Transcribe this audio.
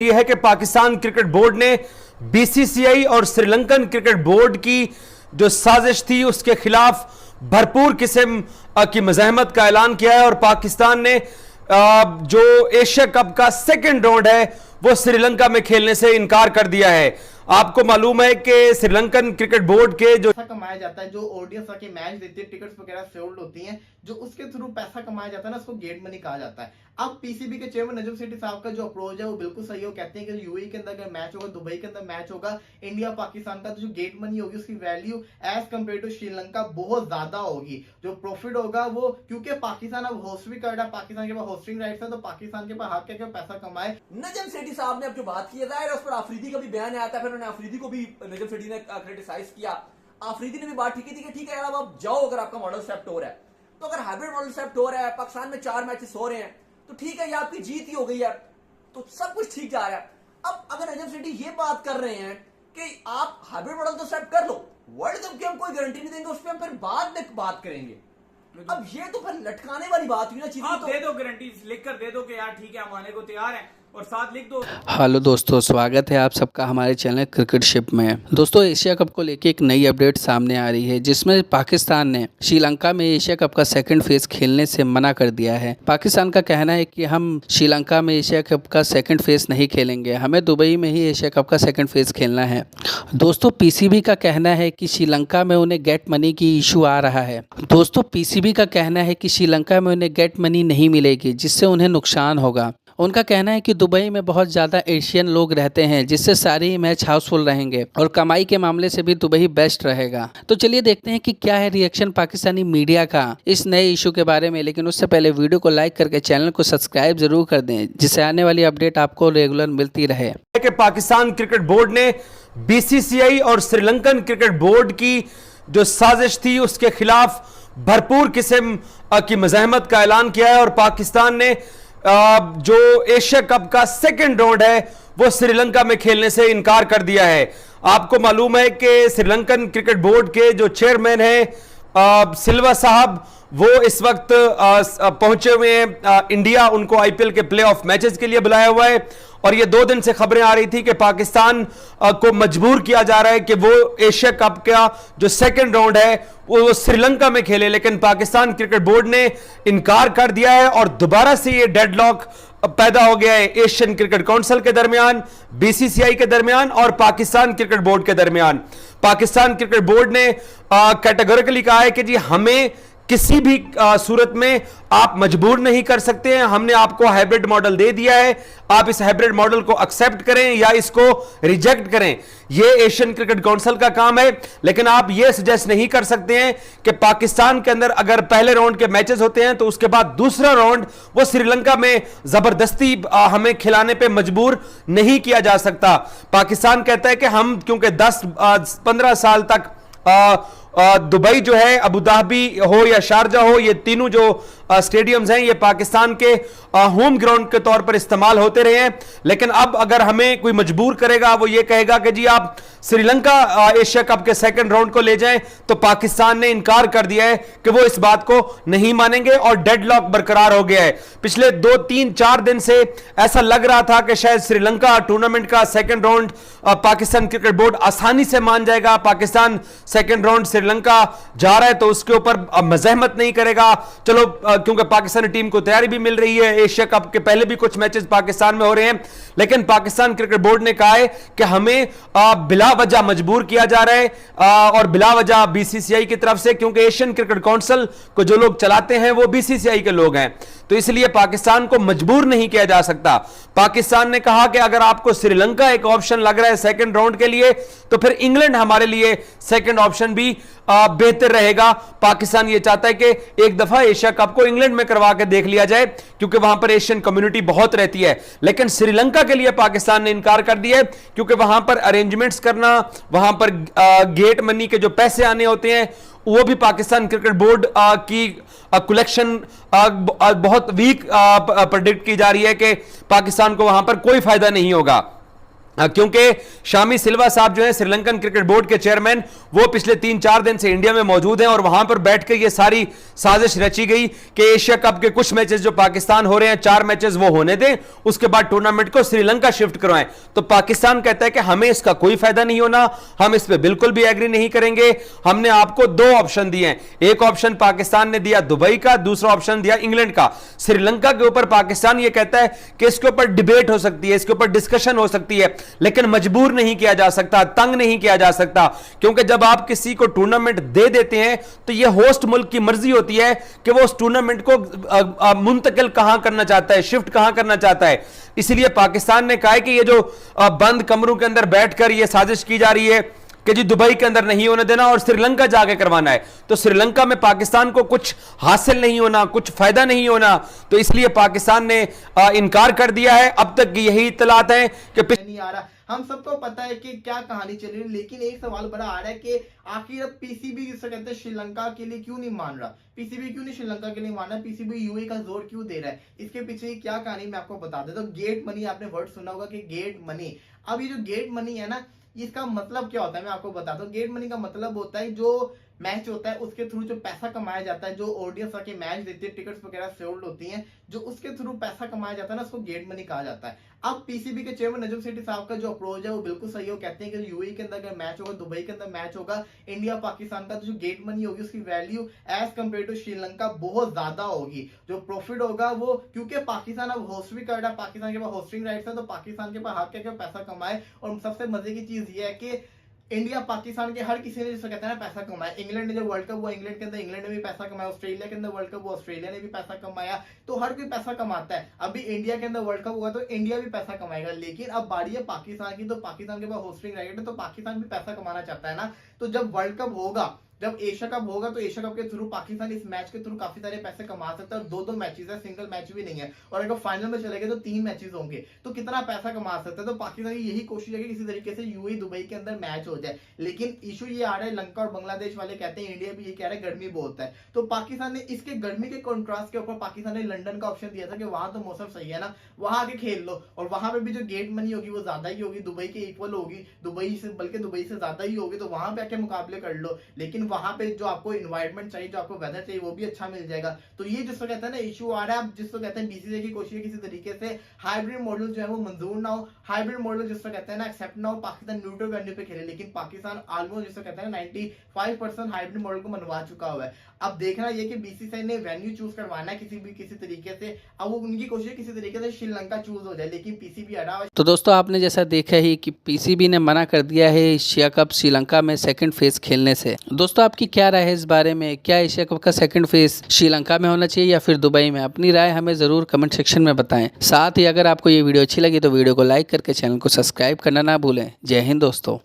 यह है कि पाकिस्तान क्रिकेट बोर्ड ने बीसीसीआई और श्रीलंकन क्रिकेट बोर्ड की जो साजिश थी उसके खिलाफ भरपूर किस्म की मज़ाहमत का ऐलान किया है और पाकिस्तान ने जो एशिया कप का सेकंड राउंड है वो श्रीलंका में खेलने से इनकार कर दिया है। आपको मालूम है कि श्रीलंकन क्रिकेट बोर्ड के जो पैसा कमाया जाता है, जो ऑडियंस आके मैच देती है, टिकट्स वगैरह सोल्ड होती हैं, जो उसके थ्रू पैसा कमाया जाता है ना, उसको गेट मनी कहा जाता है। अब पीसीबी के चेयरमैन नजम सेठी साहब का जो अप्रोच है वो बिल्कुल सही है। वो कहते हैं कि यूएई के अंदर अगर मैच होगा, दुबई के अंदर मैच होगा, इंडिया पाकिस्तान का तो जो गेट मनी होगी उसकी value as compare to Sri Lanka बहुत ज्यादा होगी। जो प्रॉफिट होगा वो, क्योंकि पाकिस्तान अब होस्ट भी कर रहा है, पाकिस्तान के पास होस्टिंग राइट्स है, तो पाकिस्तान के पास हक है कि पैसा कमाए। नजम सेठी साहब ने अब जो बात की है उस पर आफरीदी का भी बयान आया था, फिर उन्होंने आफरीदी को भी नजम सेठी ने क्रिटिसाइज किया। आफरीदी ने भी बात ठीक है ठीक है यार, अब आप जाओ, अगर आपका मॉडल सेट हो रहा है तो अगर हाइब्रिड मॉडल सेट हो रहा है, पाकिस्तान में 4 मैचेस हो रहे हैं तो ठीक है, ये आपकी जीत ही हो गई है, तो सब कुछ ठीक जा रहा है। अब अगर नजम सेठी ये बात कर रहे हैं कि आप हाइब्रिड मॉडल तो सेट कर लो, वर्ल्ड कप की हम कोई गारंटी नहीं देंगे, उस पर हम फिर बाद में बात करेंगे। अब ये तो फिर लटकाने वाली बात हुई ना चीज। आप दे दो गारंटी, लिख कर दे दो कि यार ठीक है हम आने को तैयार हैं, और साथ लिख दो। हेलो दोस्तों, स्वागत है आप सबका हमारे चैनल क्रिकेट शिप में। दोस्तों, एशिया कप को लेके एक नई अपडेट सामने आ रही है जिसमें पाकिस्तान ने श्रीलंका में एशिया कप का सेकंड फेज खेलने से मना कर दिया है। पाकिस्तान का कहना है कि हम श्रीलंका में एशिया कप का सेकंड फेज नहीं खेलेंगे, हमें दुबई में ही एशिया कप का सेकंड फेज खेलना है। दोस्तों, पीसीबी का कहना है कि श्रीलंका में उन्हें गेट मनी की इशू आ रहा है। दोस्तों, पीसीबी का कहना है कि श्रीलंका में उन्हें गेट मनी नहीं मिलेगी, जिससे उन्हें नुकसान होगा। उनका कहना है कि दुबई में बहुत ज़्यादा एशियन लोग रहते हैं, जिससे सारे ही मैच हाउसफुल रहेंगे और कमाई के मामले से भी दुबई बेस्ट रहेगा। तो चलिए देखते हैं कि क्या है रिएक्शन पाकिस्तानी मीडिया का इस नए इशू के बारे में। लेकिन उससे पहले वीडियो को लाइक करके चैनल को सब्सक्राइब जरूर कर दें, जिससे आने वाली अपडेट आपको रेगुलर मिलती रहे। कि पाकिस्तान क्रिकेट बोर्ड ने बीसीसीआई और श्रीलंकन क्रिकेट बोर्ड की जो साजिश थी उसके खिलाफ भरपूर किस्म की मज़ाहमत का ऐलान किया है और पाकिस्तान ने जो एशिया कप का सेकंड राउंड है वो श्रीलंका में खेलने से इनकार कर दिया है। आपको मालूम है कि श्रीलंकन क्रिकेट बोर्ड के जो चेयरमैन हैं सिल्वा साहब, वो इस वक्त पहुंचे हुए हैं इंडिया। उनको आईपीएल के प्लेऑफ मैचेस के लिए बुलाया हुआ है और ये 2 दिन से खबरें आ रही थी कि पाकिस्तान को मजबूर किया जा रहा है कि वो एशिया कप का जो सेकंड राउंड है वो श्रीलंका में खेले। लेकिन पाकिस्तान क्रिकेट बोर्ड ने इनकार कर दिया है और दोबारा से ये डेडलॉक पैदा हो गया है एशियन क्रिकेट काउंसिल के दरमियान, बीसीसीआई के दरमियान और पाकिस्तान क्रिकेट बोर्ड के दरमियान। पाकिस्तान क्रिकेट बोर्ड ने कैटेगोरिकली कहा है कि जी हमें किसी भी सूरत में आप मजबूर नहीं कर सकते हैं, हमने आपको हाइब्रिड मॉडल दे दिया है, आप इस हाइब्रिड मॉडल को एक्सेप्ट करें या इसको रिजेक्ट करें, यह एशियन क्रिकेट काउंसिल का काम है। लेकिन आप यह सजेस्ट नहीं कर सकते हैं कि पाकिस्तान के अंदर अगर पहले राउंड के मैचेस होते हैं तो उसके बाद दूसरा राउंड वो श्रीलंका में जबरदस्ती हमें खिलाने पे मजबूर नहीं किया जा सकता। पाकिस्तान कहता है कि हम क्योंकि 10-15 साल तक दुबई जो है, अबू धाबी हो या शारजा हो, ये तीनों जो स्टेडियम्स हैं ये पाकिस्तान के होम ग्राउंड के तौर पर इस्तेमाल होते रहे हैं। लेकिन अब अगर हमें कोई मजबूर करेगा, वो ये कहेगा कि जी आप श्रीलंका एशिया कप के सेकंड राउंड को ले जाएं, तो पाकिस्तान ने इनकार कर दिया है कि वो इस बात को नहीं मानेंगे और डेडलॉक बरकरार हो गया है। पिछले 2-3-4 दिन से ऐसा लग रहा था कि शायद श्रीलंका टूर्नामेंट का second round Pakistan cricket board आसानी से मान जाएगा, पाकिस्तान सेकंड राउंड श्रीलंका जा रहा है तो उसके ऊपर मज़ाहमत नहीं करेगा। चलो, क्योंकि पाकिस्तानी टीम को तैयारी भी मिल रही है, एशिया कप के पहले भी कुछ मैचेस पाकिस्तान में हो रहे हैं। लेकिन पाकिस्तान क्रिकेट बोर्ड ने कहा है कि हमें बिला वजह मजबूर किया जा रहा है और बिला वजह बीसीसीआई की तरफ से, क्योंकि एशियन क्रिकेट काउंसिल को जो लोग चलाते हैं वो बीसीसीआई के लोग हैं, तो इसलिए पाकिस्तान को मजबूर नहीं किया जा सकता। पाकिस्तान ने कहा कि अगर आपको श्रीलंका एक ऑप्शन लग रहा है सेकंड राउंड के लिए, तो फिर इंग्लैंड हमारे लिए सेकंड ऑप्शन भी बेहतर रहेगा। पाकिस्तान ये चाहता है कि एक दफा एशिया कप को इंग्लैंड में करवा के देख लिया जाए, क्योंकि वहां पर एशियन कम्युनिटी बहुत रहती है। लेकिन श्रीलंका के लिए पाकिस्तान ने इनकार कर दिया है, क्योंकि वहां पर अरेंजमेंट्स करना, वहां पर गेट मनी के जो पैसे आने होते हैं वो भी पाकिस्तान क्रिकेट बोर्ड की कलेक्शन बहुत वीक प्रेडिक्ट की जा रही है कि पाकिस्तान को वहां पर कोई फायदा नहीं होगा। क्योंकि शामी सिल्वा साहब जो है श्रीलंकन क्रिकेट बोर्ड के चेयरमैन, वो पिछले 3-4 दिन से इंडिया में मौजूद हैं और वहां पर बैठकर ये सारी साजिश रची गई कि एशिया कप के कुछ मैचेस जो पाकिस्तान हो रहे हैं, 4 मैचेस वो होने दें, उसके बाद टूर्नामेंट को श्रीलंका शिफ्ट करवाएं। तो पाकिस्तान कहता है कि हमें इसका कोई फायदा नहीं होना, हम इस पर बिल्कुल भी एग्री नहीं करेंगे। हमने आपको 2 ऑप्शन दिए हैं, एक ऑप्शन पाकिस्तान ने दिया दुबई का, दूसरा ऑप्शन दिया इंग्लैंड का। श्रीलंका के ऊपर पाकिस्तान ये कहता है कि इसके ऊपर डिबेट हो सकती है, इसके ऊपर डिस्कशन हो सकती है, लेकिन मजबूर नहीं किया जा सकता, तंग नहीं किया जा सकता, क्योंकि जब आप किसी को टूर्नामेंट दे देते हैं तो यह होस्ट मुल्क की मर्जी होती है कि वो उस टूर्नामेंट को मुंतकिल कहां करना चाहता है, शिफ्ट कहां करना चाहता है। इसलिए पाकिस्तान ने कहा है कि ये जो बंद कमरों के अंदर बैठकर यह साजिश की जा रही है कि जी दुबई के अंदर नहीं होने देना और श्रीलंका जाके करवाना है, तो श्रीलंका में पाकिस्तान को कुछ हासिल नहीं होना, कुछ फायदा नहीं होना, तो इसलिए पाकिस्तान ने इनकार कर दिया है। अब तक यही इत्तलात है कि नहीं आ रहा। हम सबको पता है कि क्या कहानी चल रही है, लेकिन एक सवाल बड़ा आ रहा है कि आखिर अब पीसीबी जिसे कहते हैं श्रीलंका के लिए क्यों नहीं मान रहा, पीसीबी क्यों नहीं श्रीलंका के लिए मान रहा, पीसीबी यूएई का जोर क्यों दे रहा है, इसके पीछे क्या कहानी मैं आपको बता देता हूं। गेट मनी, आपने वर्ड सुना होगा कि गेट मनी। अब ये जो गेट मनी है ना, इसका मतलब क्या होता है मैं आपको बताता हूँ। गेट मनी का मतलब होता है जो मैच होता है उसके थ्रू जो पैसा कमाया जाता है, जो ऑडियंस आके मैच देती है, टिकट्स वगैरह सोल्ड होती हैं, जो उसके थ्रू पैसा कमाया जाता है ना, उसको गेट मनी कहा जाता है। अब पीसीबी के चेयरमैन नजम सेठी साहब का जो अप्रोच है वो बिल्कुल सही है। वो कहते हैं कि यूएई के अंदर अगर मैच होगा, दुबई के अंदर मैच होगा, इंडिया पाकिस्तान का, तो जो गेट मनी होगी उसकी value as compare to Sri Lanka बहुत ज्यादा होगी। जो प्रॉफिट होगा वो, क्योंकि पाकिस्तान अब होस्ट भी कर रहा है, पाकिस्तान के पास होस्टिंग राइट्स है, तो पाकिस्तान के पास हक है कि पैसा कमाए। और सबसे मजे की चीज ये है कि इंडिया पाकिस्तान के हर किसी ने जिसे कहते हैं ना पैसा कमाया। इंग्लैंड ने जब वर्ल्ड कप हुआ, इंग्लैंड के अंदर इंग्लैंड ने भी पैसा कमाया, ऑस्ट्रेलिया के अंदर वर्ल्ड कप हुआ, ऑस्ट्रेलिया ने भी पैसा कमाया, तो हर कोई पैसा कमाता है। अभी इंडिया के अंदर वर्ल्ड कप हुआ तो इंडिया भी पैसा कमाएगा, लेकिन अब बारी है पाकिस्तान की, तो पाकिस्तान के पास होस्टिंग राइट है, तो पाकिस्तान भी पैसा कमाना चाहता है ना। तो जब वर्ल्ड कप होगा, जब एशिया कप होगा, तो एशिया कप के थ्रू पाकिस्तान इस मैच के थ्रू काफी सारे पैसे कमा सकता है। और 2-2 मैचेस है, सिंगल मैच भी नहीं है, और अगर फाइनल में चले गए तो 3 मैचेस होंगे, तो कितना पैसा कमा सकता है। तो पाकिस्तान की यही कोशिश है कि किसी तरीके से यूएई दुबई के अंदर मैच हो जाए, लेकिन इशू ये आ रहा है, लंका और बांग्लादेश वाले कहते हैं, इंडिया भी ये कह रहा है गर्मी बहुत है, तो पाकिस्तान ने इसके गर्मी के कॉन्ट्रास्ट के ऊपर पाकिस्तान ने लंदन का ऑप्शन दिया था कि वहां तो मौसम सही है ना, वहां आके खेल लो, और वहां पे भी जो गेट मनी होगी वो ज्यादा ही होगी, दुबई के इक्वल होगी, दुबई से बल्कि दुबई से ज्यादा ही होगी, तो वहां पे आके मुकाबले कर लो। लेकिन वहां पे जो आपको इन्वायरमेंट चाहिए, जो आपको वेदर चाहिए, वो भी अच्छा मिल जाएगा। तो ये जिसको कहते हैं ना इशू आ रहा है, जिसको कहते हैं बीसीसीआई की कोशिश है किसी तरीके से हाइब्रिड मॉडल जो है वो मंजूर ना हो, हाइब्रिड मॉडल जिसको कहते हैं ना एक्सेप्ट ना हो, पाकिस्तान न्यूट्रल वेन्यू पे खेले। लेकिन पाकिस्तान ऑलमोस्ट जिसको कहते हैं 95% हाइब्रिड मॉडल को मनवा चुका हुआ है। अब देखना ये कि बीसीसीआई ने वेन्यू चूज करवाना है किसी तरीके से, अब वो उनकी कोशिश है किसी तरीके से श्रीलंका चूज हो जाए, लेकिन पीसीबी हटा। तो दोस्तों आपने जैसा देखा ही कि पीसीबी ने मना कर दिया है एशिया कप श्रीलंका में सेकंड फेज खेलने से। दोस्तों आपकी क्या राय है इस बारे में, क्या एशिया कप का सेकंड फेज श्रीलंका में होना चाहिए या फिर दुबई में? अपनी राय हमें ज़रूर कमेंट सेक्शन में बताएं। साथ ही अगर आपको ये वीडियो अच्छी लगी तो वीडियो को लाइक करके चैनल को सब्सक्राइब करना ना भूलें। जय हिंद दोस्तों।